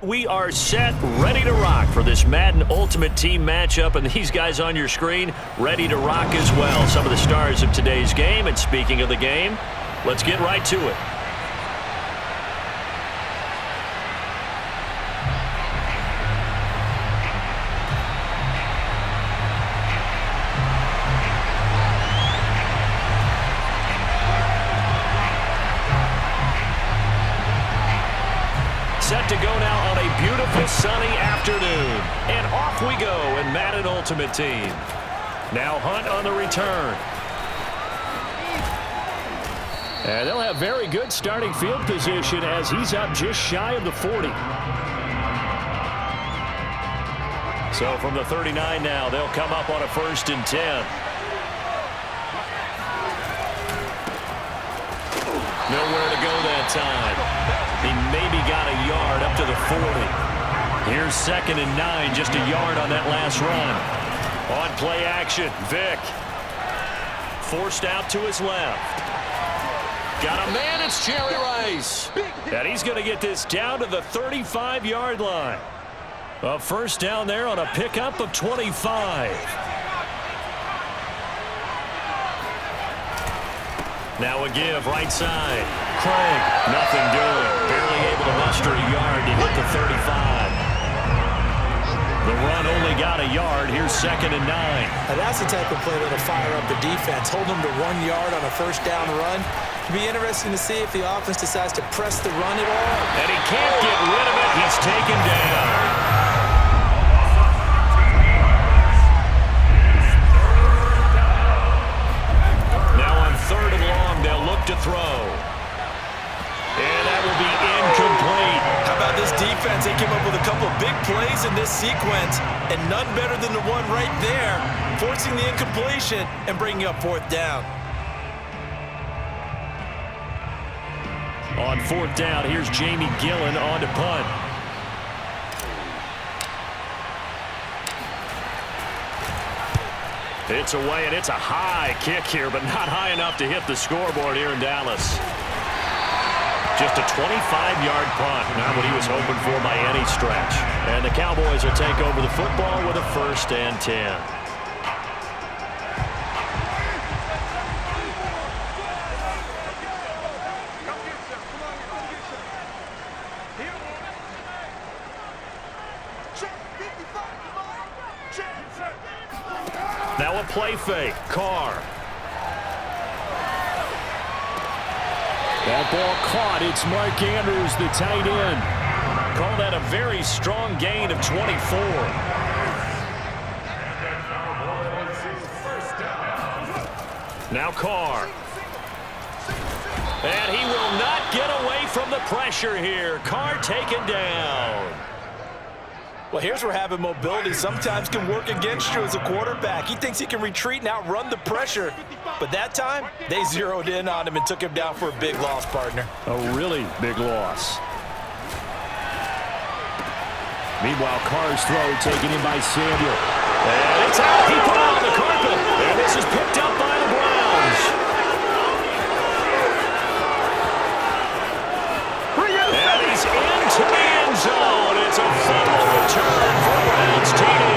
We are set, ready to rock for this Madden Ultimate Team matchup, and these guys on your screen ready to rock as well. Some of the stars of today's game, and speaking of the game, let's get right to it. Set to go now on a beautiful sunny afternoon. And off we go in Madden Ultimate Team. Now Hunt on the return. And they'll have very good starting field position as he's up just shy of the 40. So from the 39 now, they'll come up on a 1st and 10. Nowhere to go that time. He maybe got a yard up to the 40. Here's 2nd and 9, just a yard on that last run. On play action, Vick. Forced out to his left. Got a man, it's Jerry Rice. And he's going to get this down to the 35-yard line. A 1st down there on a pickup of 25. Now a give, right side. Craig, nothing doing. Barely able to muster a yard to hit the 35. The run only got a yard. Here's 2nd and 9. Now that's the type of play that'll fire up the defense. Hold them to 1 yard on a 1st down run. It'll be interesting to see if the offense decides to press the run at all. And he can't get rid of it. He's taken down. To throw. And that will be incomplete. How about this defense? They came up with a couple of big plays in this sequence, and none better than the one right there, forcing the incompletion and bringing up 4th down. On 4th down, here's Jamie Gillen on to punt. It's away, and it's a high kick here, but not high enough to hit the scoreboard here in Dallas. Just a 25-yard punt, not what he was hoping for by any stretch. And the Cowboys will take over the football with a 1st and 10. Now a play fake. Carr. That ball caught. It's Mark Andrews, the tight end. Call that a very strong gain of 24. Now Carr. And he will not get away from the pressure here. Carr taken down. Well, here's where having mobility sometimes can work against you as a quarterback. He thinks he can retreat and outrun the pressure. But that time, they zeroed in on him and took him down for a big loss, partner. A really big loss. Meanwhile, Carr's throw taken in by Samuel. And it's out. He put it on the carpet. And this is picked up by the Browns. And he's into the end zone. It's a fumble return for Browns TD.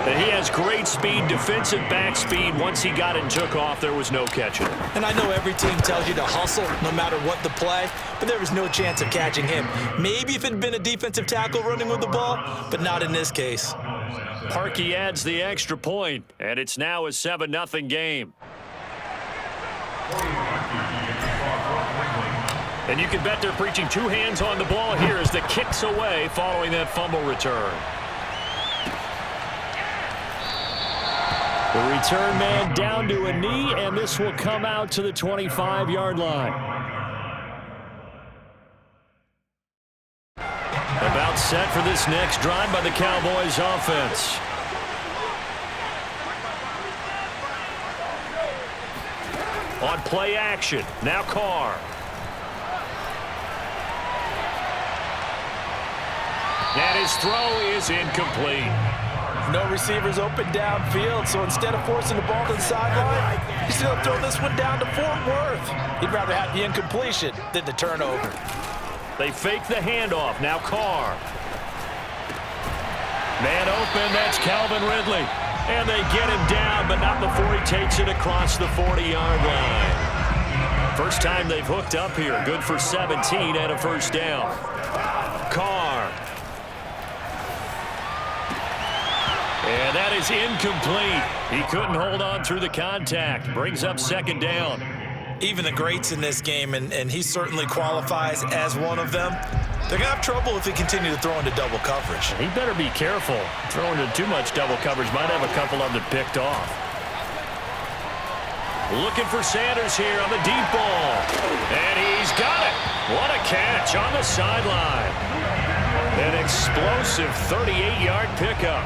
And he has great speed, defensive back speed. Once he got it and took off, there was no catching. And I know every team tells you to hustle no matter what the play, but there was no chance of catching him. Maybe if it had been a defensive tackle running with the ball, but not in this case. Parkey adds the extra point, and it's now a 7-0 game. And you can bet they're preaching 2 hands on the ball here as the kick's away following that fumble return. The return man down to a knee, and this will come out to the 25-yard line. About set for this next drive by the Cowboys offense. On play action, now Carr. And his throw is incomplete. No receivers open downfield, so instead of forcing the ball to the sideline, he's going to throw this one down to Fort Worth. He'd rather have the incompletion than the turnover. They fake the handoff. Now Carr. Man open, that's Calvin Ridley. And they get him down, but not before he takes it across the 40-yard line. First time they've hooked up here. Good for 17 and a first down. Carr. And that is incomplete. He couldn't hold on through the contact. Brings up second down. Even the greats in this game, and he certainly qualifies as one of them, they're going to have trouble if they continue to throw into double coverage. He better be careful. Throwing into too much double coverage might have a couple of them picked off. Looking for Sanders here on the deep ball. And he's got it. What a catch on the sideline. An explosive 38-yard pickup.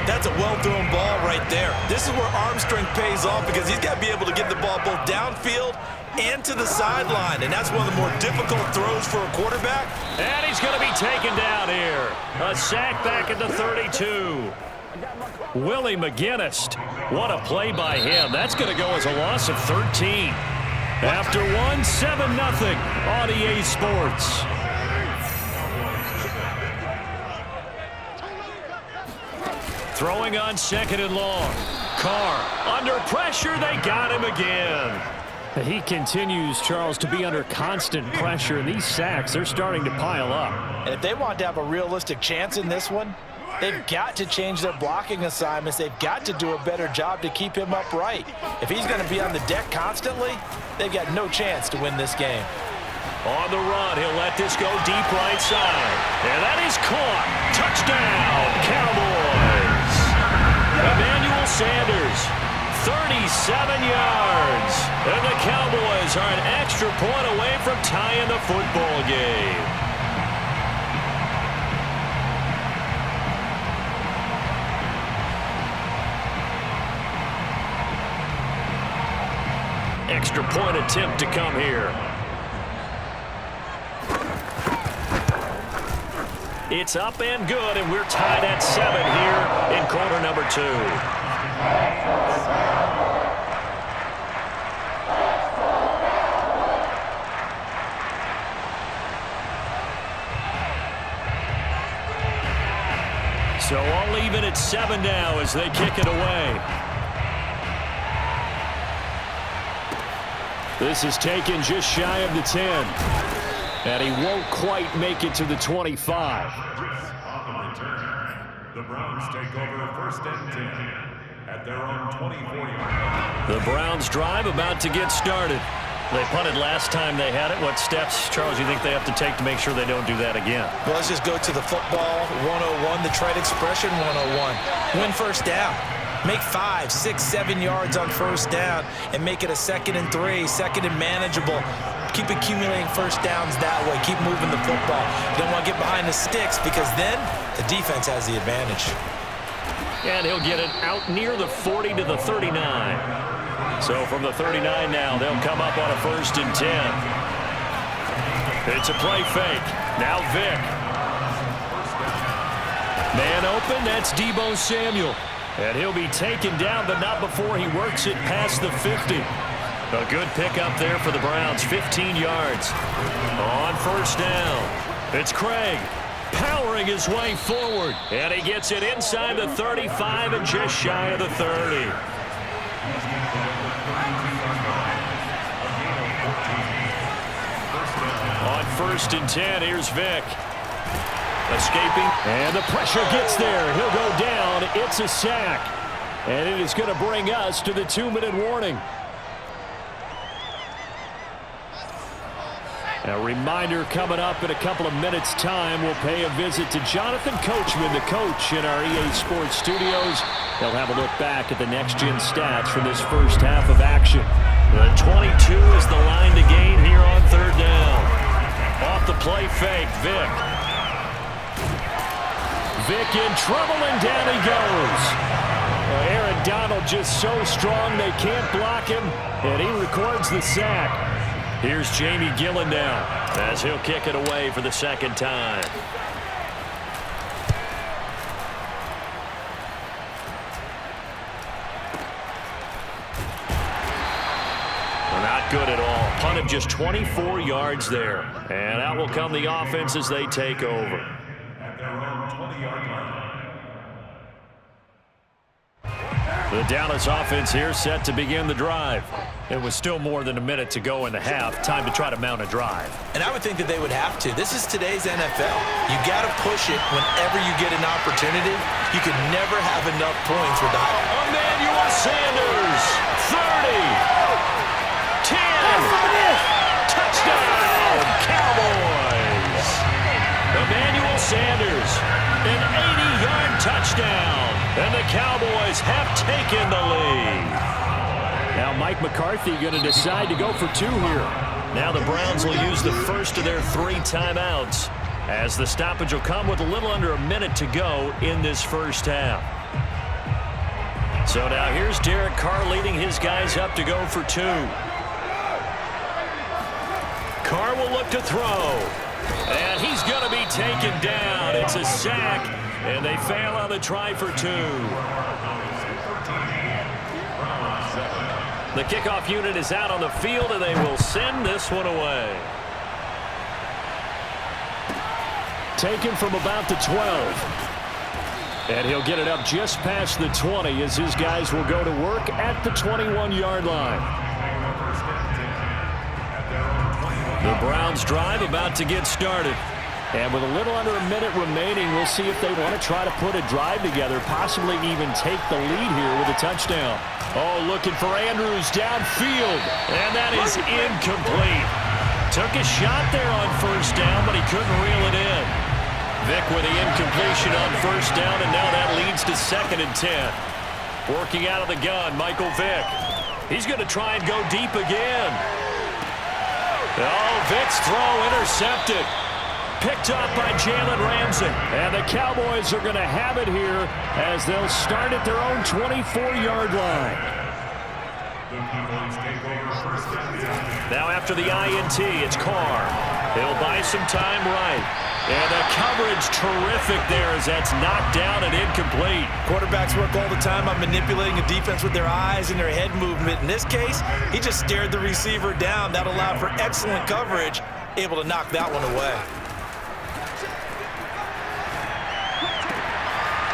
That's a well-thrown ball right there. This is where arm strength pays off because he's got to be able to get the ball both downfield and to the sideline, and that's one of the more difficult throws for a quarterback. And he's going to be taken down here. A sack back at the 32. Willie McGinnis. What a play by him. That's going to go as a loss of 13. After one, 7-0 on EA Sports. Throwing on second and long. Carr under pressure. They got him again. He continues, Charles, to be under constant pressure, and these sacks, they're starting to pile up. And if they want to have a realistic chance in this one, they've got to change their blocking assignments. They've got to do a better job to keep him upright. If he's going to be on the deck constantly, they've got no chance to win this game. On the run, he'll let this go deep right side. And that is caught. Touchdown, Cowboys. Emmanuel Sanders, 37 yards. And the Cowboys are an extra point away from tying the football game. Extra point attempt to come here. It's up and good, and we're tied at 7 here in quarter number 2. So all even at 7 now as they kick it away. This is taken just shy of the 10. And he won't quite make it to the 25. The Browns take over first and 10 at their own 24-yard line. The Browns drive about to get started. They punted last time they had it. What steps, Charles, you think they have to take to make sure they don't do that again? Well, let's just go to the football 101, the trade expression 101. Win first down. Make 5, 6, 7 yards on first down and make it a 2nd and 3, 2nd and manageable. Keep accumulating first downs that way. Keep moving the football. You don't want to get behind the sticks because then the defense has the advantage. And he'll get it out near the 40 to the 39. So from the 39 now, they'll come up on a 1st and 10. It's a play fake. Now Vick. Man open, that's Deebo Samuel. And he'll be taken down, but not before he works it past the 50. A good pickup there for the Browns, 15 yards. On first down, it's Craig powering his way forward. And he gets it inside the 35 and just shy of the 30. On 1st and 10, here's Vick. Escaping, and the pressure gets there. He'll go down. It's a sack. And it is going to bring us to the 2-minute warning. A reminder coming up in a couple of minutes' time. We'll pay a visit to Jonathan Coachman, the coach in our EA Sports studios. They'll have a look back at the next-gen stats from this first half of action. The 22 is the line to gain here on 3rd down. Off the play fake, Vick. Vick in trouble, and down he goes. Aaron Donald just so strong they can't block him, and he records the sack. Here's Jamie Gillen now as he'll kick it away for the 2nd time. Not good at all. punt of just 24 yards there. And out will come the offense as they take over. At their own 20-yard line. The Dallas offense here set to begin the drive. It was still more than a minute to go in the half. Time to try to mount a drive. And I would think that they would have to. This is today's NFL. You got to push it whenever you get an opportunity. You can never have enough points with the Emmanuel Sanders, 30, 10, touchdown, Cowboys. Emmanuel Sanders, an 80-yard touchdown. And the Cowboys have taken the lead. Now Mike McCarthy going to decide to go for 2 here. Now the Browns will use the first of their 3 timeouts, as the stoppage will come with a little under a minute to go in this first half. So now here's Derek Carr leading his guys up to go for 2. Carr will look to throw. And he's going to be taken down. It's a sack. And they fail on the try for 2. The kickoff unit is out on the field, and they will send this one away. Taken from about the 12. And he'll get it up just past the 20 as his guys will go to work at the 21-yard line. The Browns drive about to get started. And with a little under a minute remaining, we'll see if they want to try to put a drive together, possibly even take the lead here with a touchdown. Oh, looking for Andrews downfield, and that is incomplete. Took a shot there on first down, but he couldn't reel it in. Vick with the incompletion on first down, and now that leads to 2nd and 10. Working out of the gun, Michael Vick. He's going to try and go deep again. Oh, Vick's throw intercepted. Picked up by Jalen Ramsey. And the Cowboys are going to have it here as they'll start at their own 24-yard line. Now after the INT, it's Carr. He'll buy some time right. And the coverage terrific there as that's knocked down and incomplete. Quarterbacks work all the time on manipulating a defense with their eyes and their head movement. In this case, he just stared the receiver down. That allowed for excellent coverage, able to knock that one away.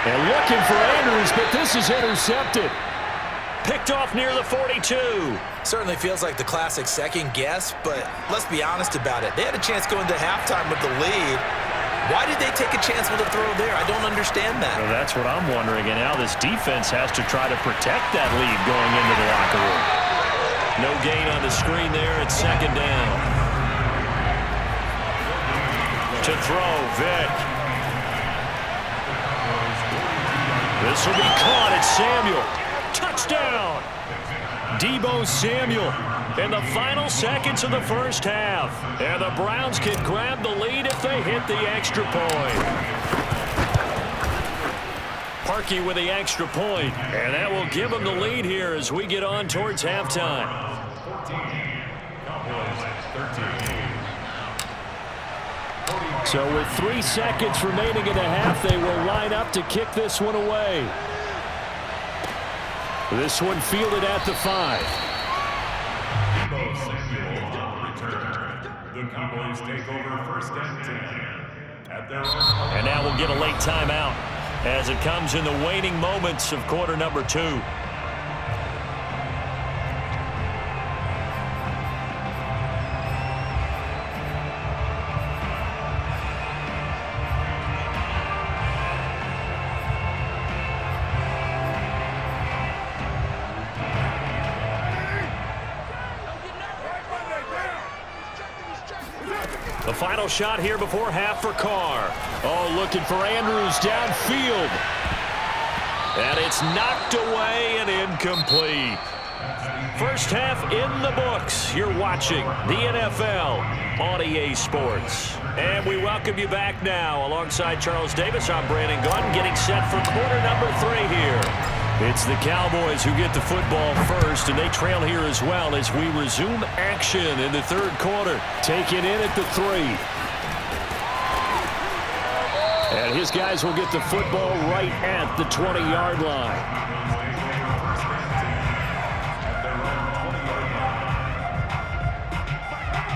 And looking for Andrews, but this is intercepted. Picked off near the 42. Certainly feels like the classic second guess, but let's be honest about it. They had a chance going to halftime with the lead. Why did they take a chance with a throw there? I don't understand that. Well, that's what I'm wondering, and now this defense has to try to protect that lead going into the locker room. No gain on the screen there. It's 2nd down. To throw, Vick. This will be caught. It's Samuel. Touchdown! Deebo Samuel in the final seconds of the first half. And the Browns can grab the lead if they hit the extra point. Parkey with the extra point. And that will give them the lead here as we get on towards halftime. 13. So with 3 seconds remaining in the half, they will line up to kick this one away. This one fielded at the 5. The Cowboys take over 1st and 10 at their own. And now we'll get a late timeout as it comes in the waning moments of quarter number 2. The final shot here before half for Carr. Oh, looking for Andrews downfield. And it's knocked away and incomplete. First half in the books. You're watching the NFL on EA Sports. And we welcome you back now. Alongside Charles Davis, I'm Brandon Gaunt, getting set for quarter number 3 here. It's the Cowboys who get the football first, and they trail here as well as we resume action in the 3rd quarter. Taken in at the 3. And his guys will get the football right at the 20-yard line.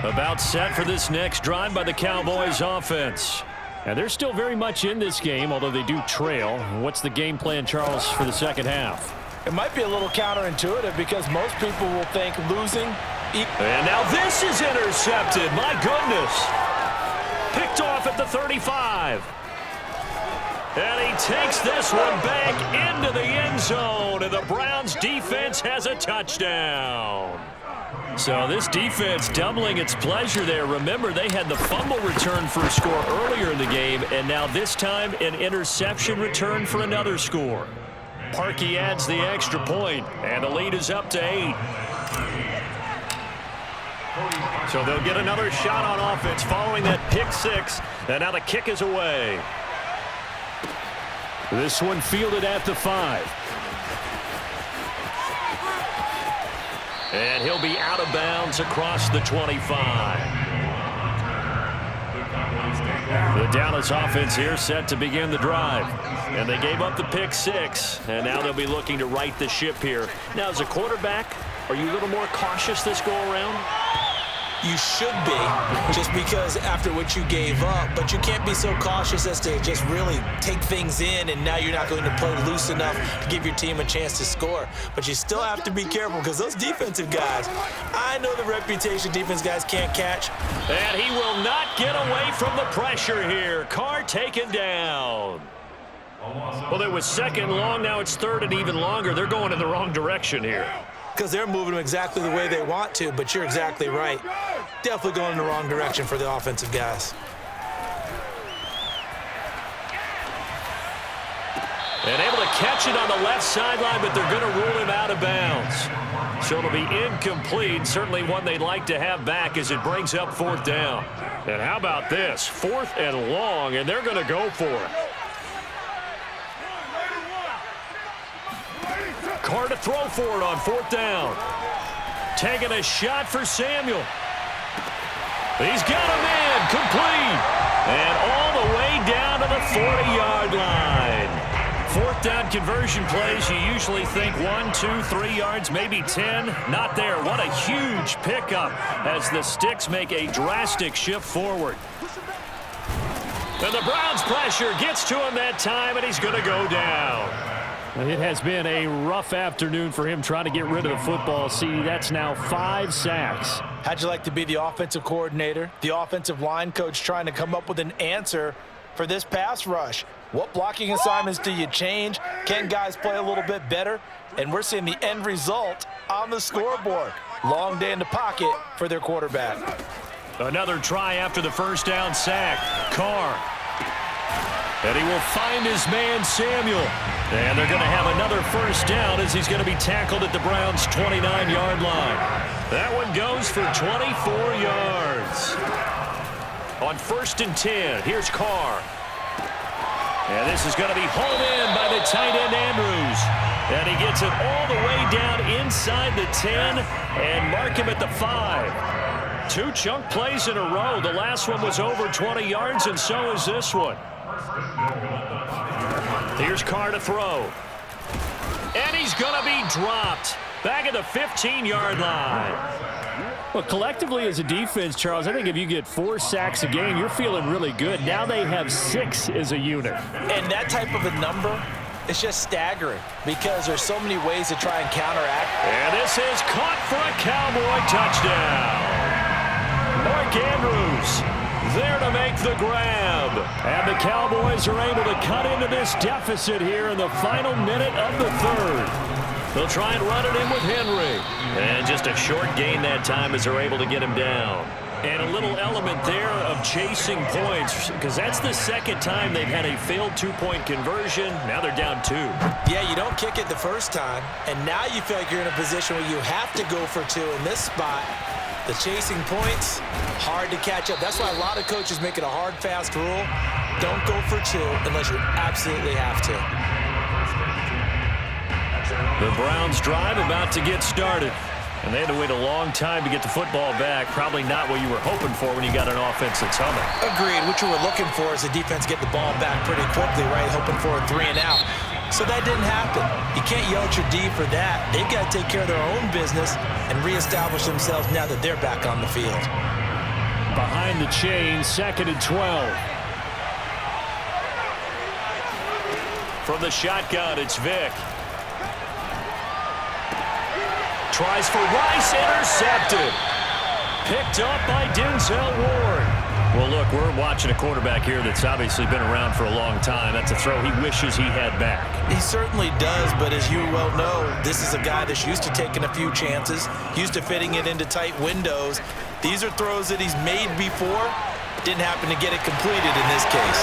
About set for this next drive by the Cowboys offense. And they're still very much in this game, although they do trail. What's the game plan, Charles, for the second half? It might be a little counterintuitive because most people will think losing. And now this is intercepted. My goodness. Picked off at the 35. And he takes this one back into the end zone. And the Browns defense has a touchdown. So this defense doubling its pleasure there. Remember, they had the fumble return for a score earlier in the game. And now this time an interception return for another score. Parkey adds the extra point, and the lead is up to 8. So they'll get another shot on offense following that pick 6, and now the kick is away. This one fielded at the 5. And he'll be out of bounds across the 25. The Dallas offense here set to begin the drive. And they gave up the pick 6, and now they'll be looking to right the ship here. Now, as a quarterback, are you a little more cautious this go-around? You should be, just because after what you gave up, but you can't be so cautious as to just really take things in, and now you're not going to play loose enough to give your team a chance to score. But you still have to be careful because those defensive guys, I know the reputation defense guys can't catch. And he will not get away from the pressure here. Carr taken down. Well, it was second long. Now it's third and even longer. They're going in the wrong direction here. Because they're moving them exactly the way they want to, but you're exactly right. Definitely going in the wrong direction for the offensive guys. And able to catch it on the left sideline, but they're going to rule him out of bounds. So it'll be incomplete. Certainly one they'd like to have back as it brings up 4th down. And how about this? 4th and long, and they're going to go for it. Carr to throw for it on 4th down. Taking a shot for Samuel. He's got a man complete. And all the way down to the 40-yard line. 4th down conversion plays, you usually think 1, 2, 3 yards, maybe 10. Not there. What a huge pickup as the Sticks make a drastic shift forward. And the Browns pressure gets to him that time, and he's going to go down. It has been a rough afternoon for him trying to get rid of the football. See, that's now 5 sacks. How'd you like to be the offensive coordinator, the offensive line coach trying to come up with an answer for this pass rush? What blocking assignments do you change? Can guys play a little bit better? And we're seeing the end result on the scoreboard. Long day in the pocket for their quarterback. Another try after the first down sack. Carr. And he will find his man, Samuel. And they're going to have another first down as he's going to be tackled at the Browns' 29-yard line. That one goes for 24 yards. On 1st and 10, here's Carr. And this is going to be hauled in by the tight end, Andrews. And he gets it all the way down inside the 10 and mark him at the 5. 2 chunk plays in a row. The last one was over 20 yards, and so is this one. Here's Carr to throw. And he's going to be dropped back at the 15-yard line. Well, collectively as a defense, Charles, I think if you get 4 sacks a game, you're feeling really good. Now they have 6 as a unit. And that type of a number, it's just staggering because there's so many ways to try and counteract. And this is caught for a Cowboy touchdown. Mark Andrews there to make the grab. And the Cowboys are able to cut into this deficit here in the final minute of the 3rd. They'll try and run it in with Henry. And just a short gain that time as they're able to get him down. And a little element there of chasing points because that's the second time they've had a failed 2-point conversion. Now they're down 2. Yeah, you don't kick it the first time, and now you feel like you're in a position where you have to go for 2 in this spot. The chasing points, hard to catch up. That's why a lot of coaches make it a hard, fast rule. Don't go for 2 unless you absolutely have to. The Browns drive about to get started. And they had to wait a long time to get the football back. Probably not what you were hoping for when you got an offense that's humming. Agreed. What you were looking for is the defense get the ball back pretty quickly, right? Hoping for a 3 and out. So that didn't happen. You can't yell at your D for that. They've got to take care of their own business and reestablish themselves now that they're back on the field. behind the chain, 2nd and 12. From the shotgun, it's Vick. Tries for Rice, intercepted. Picked up by Denzel Ward. Well, look, we're watching a quarterback here that's obviously been around for a long time. That's a throw he wishes he had back. He certainly does, but as you well know, this is a guy that's used to taking a few chances, used to fitting it into tight windows. These are throws that he's made before. Didn't happen to get it completed in this case.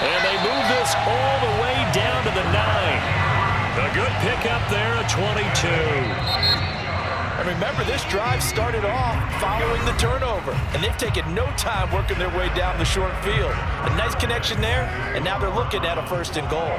And they move this all the way down to the 9. A good pickup there, a 22. And remember, this drive started off following the turnover, and they've taken no time working their way down the short field. A nice connection there, and now they're looking at a 1st and goal.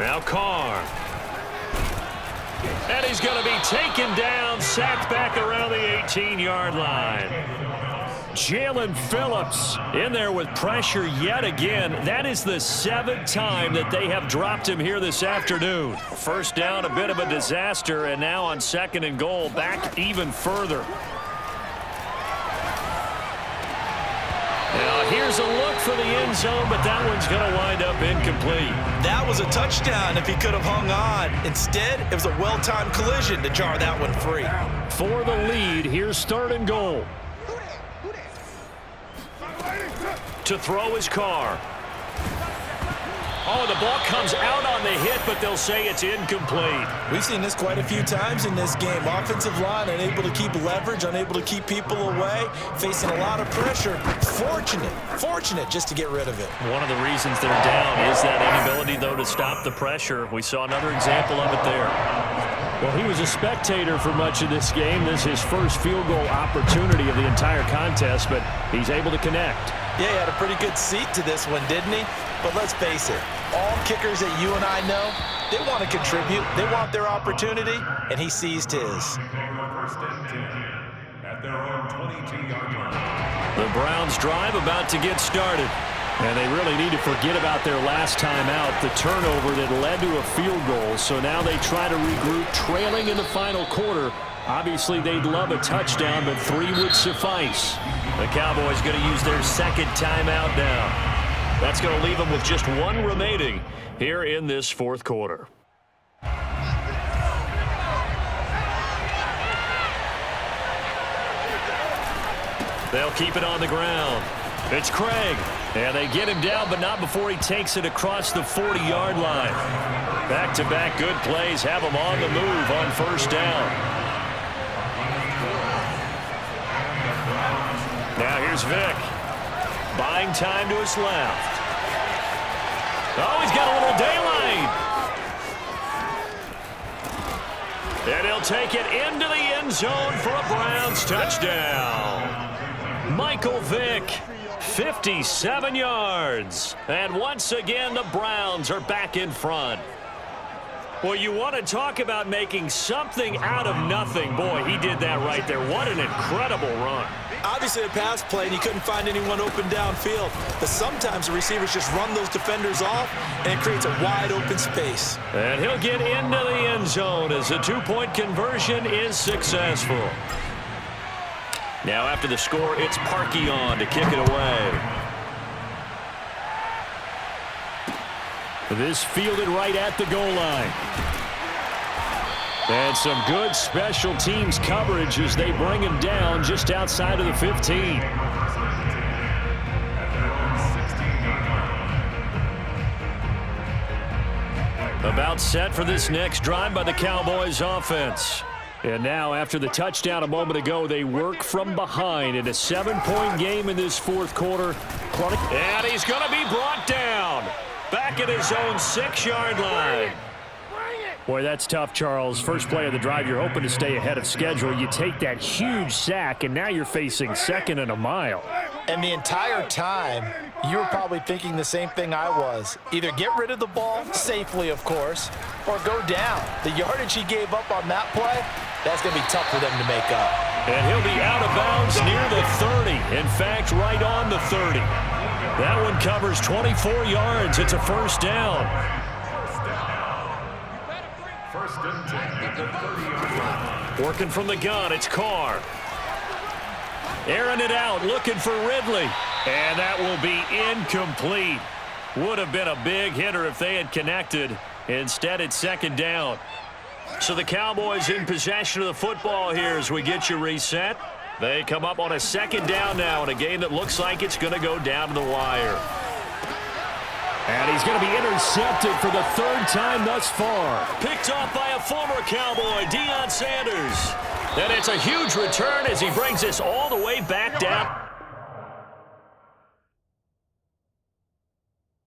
Now Carr. And he's going to be taken down, sacked back around the 18-yard line. Jalen Phillips in there with pressure yet again. That is the 7th time that they have dropped him here this afternoon. 1st down, a bit of a disaster, and now on 2nd and goal, back even further. Now here's a look for the end zone, but that one's going to wind up incomplete. That was a touchdown if he could have hung on. Instead, it was a well-timed collision to jar that one free. For the lead, here's 3rd and goal. To throw his Carr. Oh, the ball comes out on the hit, but they'll say it's incomplete. We've seen this quite a few times in this game. Offensive line unable to keep leverage, unable to keep people away, facing a lot of pressure. Fortunate just to get rid of it. One of the reasons they're down is that inability, though, to stop the pressure. We saw another example of it there. Well, he was a spectator for much of this game. This is his first field goal opportunity of the entire contest, but he's able to connect. Yeah, he had a pretty good seat to this one, didn't he? But let's face it, all kickers that you and I know, they want to contribute. They want their opportunity, and he seized his. 1st and 10 at their own 22-yard line. The Browns drive about to get started. And they really need to forget about their last time out, the turnover that led to a field goal. So now they try to regroup, trailing in the final quarter. Obviously, they'd love a touchdown, but 3 would suffice. The Cowboys going to use their 2nd timeout now. That's going to leave them with just 1 remaining here in this 4th quarter. They'll keep it on the ground. It's Craig. And they get him down, but not before he takes it across the 40-yard line. Back-to-back good plays have him on the move on 1st down. Now here's Vick. Buying time to his left. Oh, he's got a little daylight. And he'll take it into the end zone for a Browns touchdown. Michael Vick, 57 yards. And once again, the Browns are back in front. Well, you want to talk about making something out of nothing. Boy, he did that right there. What an incredible run. Obviously a pass play, and he couldn't find anyone open downfield. But sometimes the receivers just run those defenders off, and it creates a wide open space. And he'll get into the end zone as the 2-point conversion is successful. Now after the score, it's Parkey on to kick it away. This fielded right at the goal line. And some good special teams coverage as they bring him down just outside of the 15. About set for this next drive by the Cowboys offense. And now after the touchdown a moment ago, they work from behind in a 7-point game in this 4th quarter. And he's going to be brought down. Back at his own 6-yard line. Boy, that's tough, Charles. First play of the drive, you're hoping to stay ahead of schedule. You take that huge sack, and now you're facing 2nd and a mile. And the entire time, you were probably thinking the same thing I was. Either get rid of the ball, safely, of course, or go down. The yardage he gave up on that play, that's going to be tough for them to make up. And he'll be out of bounds near the 30. In fact, right on the 30. That one covers 24 yards. It's a first down. First and 10 at the 30-yard line. Working from the gun, it's Carr. Airing it out, looking for Ridley. And that will be incomplete. Would have been a big hitter if they had connected. Instead, it's second down. So the Cowboys in possession of the football here as we get you reset. They come up on a second down now in a game that looks like it's going to go down to the wire. And he's going to be intercepted for the third time thus far. Picked off by a former Cowboy, Deion Sanders. And it's a huge return as he brings us all the way back down.